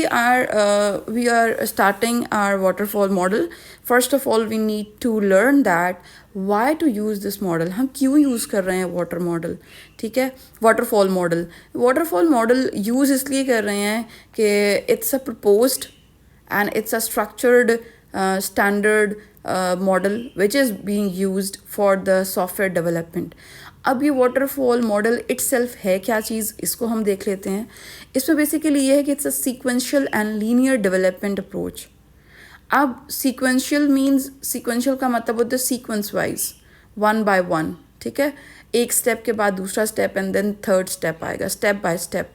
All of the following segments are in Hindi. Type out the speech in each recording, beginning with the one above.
We are starting our waterfall model. First of all, we need to learn that why to use this model. हम क्यों यूज़ कर रहे हैं वाटर मॉडल, ठीक है, वाटरफॉल मॉडल यूज़ इसलिए कर रहे हैं कि it's a proposed and it's a structured standard model which is being used for the software development. अब ये वाटरफॉल मॉडल इटसेल्फ है क्या चीज़, इसको हम देख लेते हैं. इसमें बेसिकली ये है कि it's a sequential and linear development approach. अब सीक्वेंशियल का मतलब होता है sequence wise, one by one, ठीक है, एक स्टेप के बाद दूसरा step and then third step आएगा, स्टेप बाय स्टेप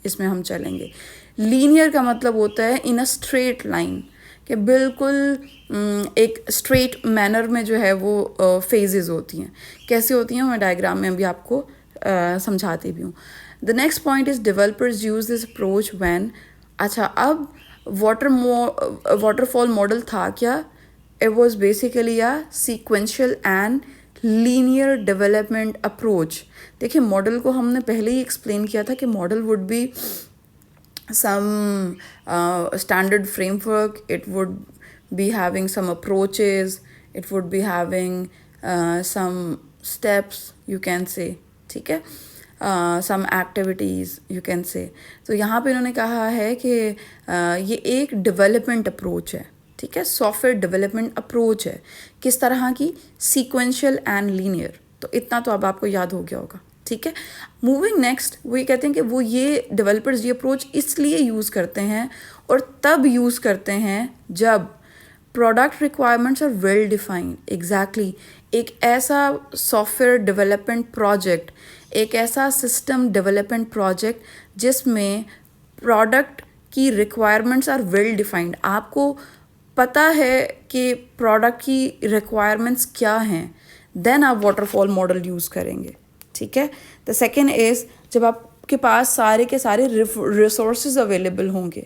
इसमें हम चलेंगे. लीनियर का मतलब होता है इन अ स्ट्रेट लाइन, कि बिल्कुल एक स्ट्रेट मैनर में जो है वो फेजेस होती हैं. कैसे होती हैं मैं डायग्राम में अभी आपको समझाती भी हूँ. The next point is developers use this approach when. अच्छा, अब वाटरफॉल मॉडल था क्या? It was basically a sequential and linear development approach. देखिए, मॉडल को हमने पहले ही एक्सप्लेन किया था कि model would be some standard framework, it would be having some approaches, it would be having some steps, you can say, ठीक है, some activities you can say. तो यहाँ पे इन्होंने कहा है कि ये एक डेवलपमेंट अप्रोच है, ठीक है, सॉफ्टवेयर डेवलपमेंट अप्रोच है. किस तरह की? Sequential and linear. तो इतना तो अब आपको याद हो गया होगा, ठीक है. मूविंग नेक्स्ट, वो ये कहते हैं कि वो ये डेवलपर्स ये अप्रोच इसलिए यूज़ करते हैं और तब यूज़ करते हैं जब product requirements are well defined. Exactly, एक ऐसा सॉफ्टवेयर डेवलपमेंट प्रोजेक्ट, एक ऐसा सिस्टम डेवलपमेंट प्रोजेक्ट जिसमें प्रोडक्ट की रिक्वायरमेंट्स आर वेल डिफाइंड. आपको पता है कि प्रोडक्ट की रिक्वायरमेंट्स क्या हैं, देन आप वाटरफॉल मॉडल यूज़ करेंगे, ठीक है. द सेकेंड इज़ जब आपके पास सारे के सारे रिसोर्सेज अवेलेबल होंगे,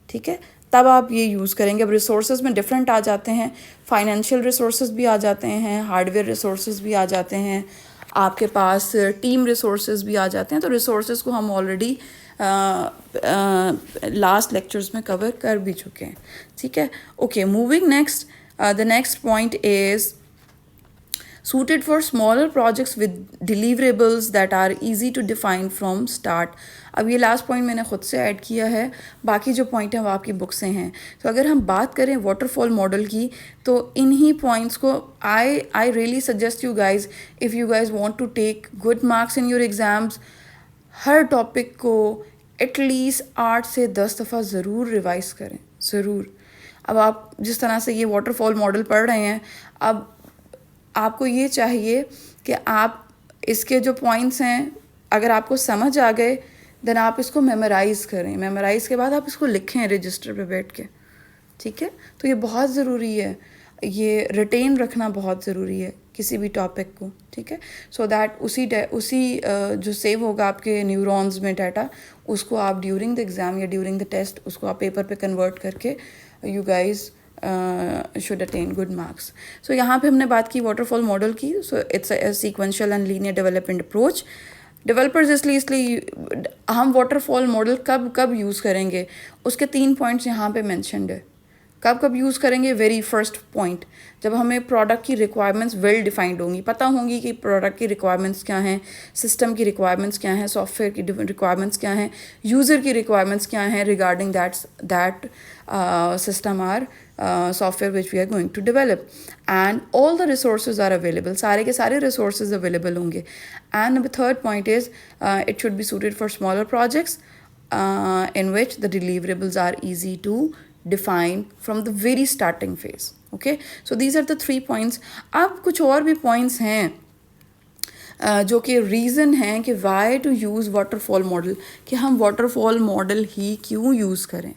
ठीक है, तब आप ये यूज़ करेंगे. अब रिसोर्सेज में डिफरेंट आ जाते हैं, फाइनेंशियल रिसोर्सेज भी आ जाते हैं, हार्डवेयर रिसोर्सेज भी आ जाते हैं, आपके पास टीम रिसोर्सेज भी आ जाते हैं. तो रिसोर्सेज को हम ऑलरेडी लास्ट लेक्चर्स में कवर कर भी चुके हैं, ठीक है. Okay, moving next, the next point is suited for smaller projects with deliverables that are easy to define from start. अब ये लास्ट पॉइंट मैंने खुद से ऐड किया है, बाकी जो पॉइंट हैं वो आपकी बुक से हैं. तो अगर हम बात करें वाटरफॉल मॉडल की, तो इन्हीं पॉइंट्स को I really suggest you guys, if you guys want to take good marks in your exams, हर टॉपिक को एटलीस्ट 8 से 10 दफ़ा ज़रूर रिवाइज़ करें, ज़रूर. अब आप जिस तरह से ये वाटरफॉल मॉडल पढ़ रहे हैं, अब आपको ये चाहिए कि आप इसके जो पॉइंट्स हैं, अगर आपको समझ आ गए, देन आप इसको मेमोराइज़ करें. मेमोराइज़ के बाद आप इसको लिखें रजिस्टर पे बैठ के, ठीक है. तो ये बहुत ज़रूरी है, ये रिटेन रखना बहुत ज़रूरी है किसी भी टॉपिक को, ठीक है. सो दैट उसी जो सेव होगा आपके न्यूरॉन्स में डाटा, उसको आप ड्यूरिंग द एग्ज़ाम या ड्यूरिंग द टेस्ट उसको आप पेपर पे कन्वर्ट करके you guys should attain good marks. So यहाँ पे हमने बात की वाटरफॉल मॉडल की. So it's a sequential and linear development approach. Developers इसलिए हम वाटरफॉल मॉडल कब यूज़ करेंगे, उसके 3 पॉइंट्स यहाँ पे मेंशन्ड है. कब यूज़ करेंगे? वेरी फर्स्ट पॉइंट, जब हमें प्रोडक्ट की रिक्वायरमेंट्स वेल डिफाइंड होंगी, पता होंगी कि प्रोडक्ट की रिक्वायरमेंट्स क्या हैं, सिस्टम की रिक्वायरमेंट्स क्या हैं, सॉफ्टवेयर की रिक्वायरमेंट्स क्या हैं, यूज़र की रिक्वायरमेंट्स क्या हैं regarding that system are software which we are going to develop, and all the resources are available, सारे के सारे resources available होंगे. And the third point is it should be suited for smaller projects in which the deliverables are easy to define from the very starting phase. Okay, so these are the 3 points. अब कुछ और भी points हैं जो कि रीज़न हैं कि why to use waterfall model, कि हम वाटरफॉल मॉडल ही क्यों यूज़ करें.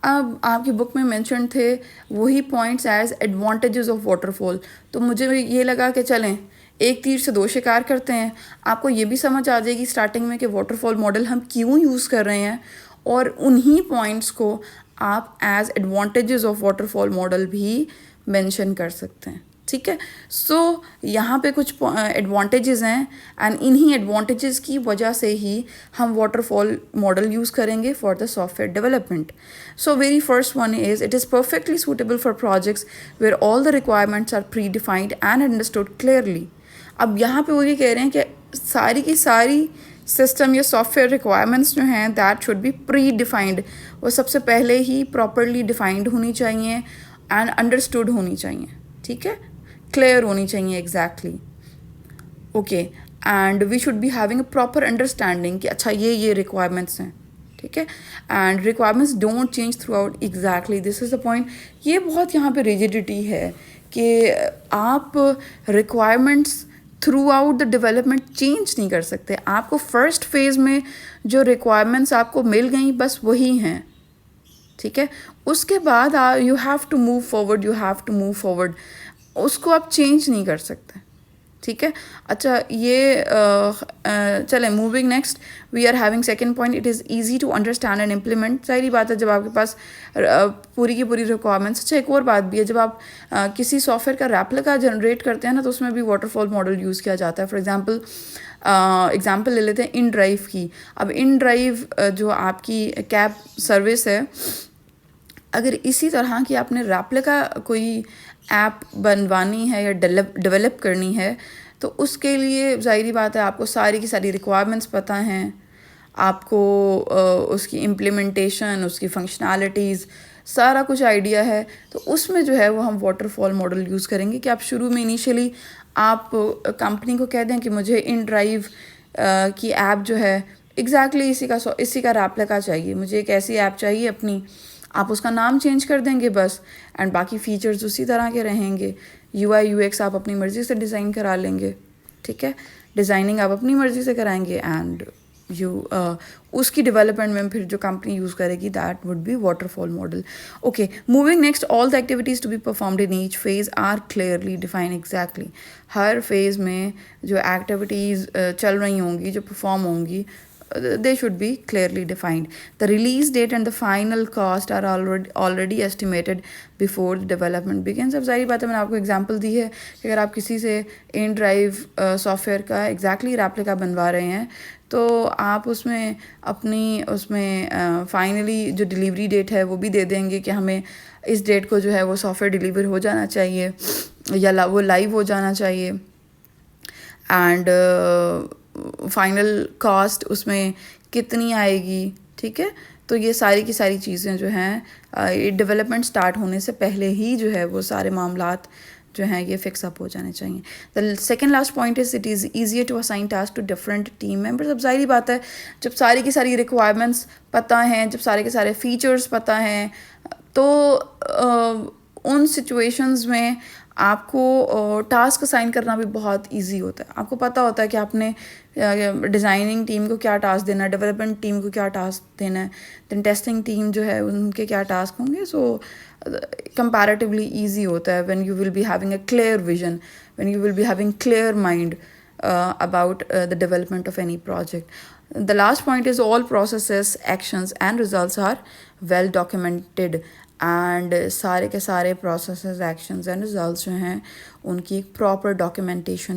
अब आपकी बुक में मेंशन थे वही points as advantages of waterfall. तो मुझे ये लगा कि चलें एक तीर से 2 शिकार करते हैं. आपको ये भी समझ आ जाएगी स्टार्टिंग में कि वाटरफॉल मॉडल हम क्यों यूज़ कर रहे हैं, और उन्हीं पॉइंट्स को आप as advantages of waterfall model भी मेंशन कर सकते हैं, ठीक है। सो यहाँ पे कुछ एडवांटेजेस हैं एंड इन्हीं एडवांटेजेस की वजह से ही हम वाटरफॉल मॉडल यूज़ करेंगे for the software development. So very first one is it is perfectly suitable for projects where all the requirements are pre defined and understood clearly. अब यहाँ पे वो ये कह रहे हैं कि सारी की सारी सिस्टम या सॉफ्टवेयर रिक्वायरमेंट्स जो हैं that should be pre defined, वो सबसे पहले ही प्रॉपरली डिफाइंड होनी चाहिए एंड अंडरस्टूड होनी चाहिए, ठीक है, क्लियर होनी चाहिए exactly. Okay, and we should be having a proper understanding कि अच्छा ये रिक्वायरमेंट्स हैं, ठीक है, and requirements don't change throughout, exactly this is the point. ये बहुत यहाँ पे रिजिडिटी है कि आप requirements throughout the development change नहीं कर सकते। आपको फर्स्ट फेज़ में जो रिक्वायरमेंट्स आपको मिल गई बस वही हैं, ठीक है, उसके बाद you have to move forward, you have to move forward, उसको आप चेंज नहीं कर सकते, ठीक है। अच्छा ये चलें moving next, we are having second point, it is easy to understand and implement. सारी बात है जब आपके पास पूरी की पूरी रिक्वायरमेंट्स। अच्छा एक और बात भी है, जब आप किसी सॉफ्टवेयर का रेप्लिका जनरेट करते हैं ना तो उसमें भी वाटरफॉल मॉडल यूज़ किया जाता है। फॉर एग्जाम्पल ले लेते हैं इन ड्राइव की। अब इन ड्राइव जो आपकी कैब सर्विस है, अगर इसी तरह की आपने रेप्लिका कोई ऐप बनवानी है या डेवलप करनी है तो उसके लिए ज़ाहिरी बात है आपको सारी की सारी रिक्वायरमेंट्स पता हैं, आपको उसकी इम्प्लीमेंटेशन, उसकी फंक्शनैलिटीज़ सारा कुछ आइडिया है। तो उसमें जो है वो हम वाटरफॉल मॉडल यूज़ करेंगे कि आप शुरू में इनिशियली आप कंपनी को कह दें कि मुझे इन ड्राइव की ऐप जो है एग्जैक्टली इसी का रेप्लिका चाहिए, मुझे एक ऐसी ऐप चाहिए अपनी। आप उसका नाम चेंज कर देंगे बस, एंड बाकी फ़ीचर्स उसी तरह के रहेंगे। UI UX आप अपनी मर्ज़ी से डिज़ाइन करा लेंगे, ठीक है, डिज़ाइनिंग आप अपनी मर्ज़ी से कराएंगे एंड उसकी डेवलपमेंट में फिर जो कंपनी यूज़ करेगी that would be waterfall model. Okay, moving next, all the activities to be performed in each phase are clearly defined. Exactly हर फेज़ में जो एक्टिविटीज़ चल रही होंगी, जो परफॉर्म होंगी, they should be clearly defined. The release date and the final cost are already estimated before the development begins. अब जाहिर बात है मैंने आपको एग्जांपल दी है कि अगर आप किसी से इन ड्राइव सॉफ्टवेयर का एग्जैक्टली रेप्लिका बनवा रहे हैं तो आप उसमें फाइनली जो डिलीवरी डेट है वो भी दे देंगे कि हमें इस डेट को जो है वो सॉफ्टवेयर डिलीवर हो जाना चाहिए या वो लाइव हो जाना चाहिए, एंड फाइनल कॉस्ट उसमें कितनी आएगी, ठीक है। तो ये सारी की सारी चीज़ें जो हैं डेवलपमेंट स्टार्ट होने से पहले ही जो है वो सारे मामलात जो हैं ये फिक्स अप हो जाने चाहिए। The second last point is it is easier to assign task to different team members. अब जाहिर बात है जब सारी की सारी रिक्वायरमेंट्स पता हैं, जब सारे के सारे फीचर्स पता हैं, तो उन सिचुएशंस में आपको टास्क असाइन करना भी बहुत इजी होता है। आपको पता होता है कि आपने डिज़ाइनिंग टीम को क्या टास्क देना है, डेवलपमेंट टीम को क्या टास्क देना है, देन टेस्टिंग टीम जो है उनके क्या टास्क होंगे। सो कंपैरेटिवली ईजी होता है when you will be having a clear vision, when you will be having clear mind about the development of any project. The last point is all processes, actions and results are well documented, and सारे के सारे processes, actions and results जो हैं उनकी एक proper documentation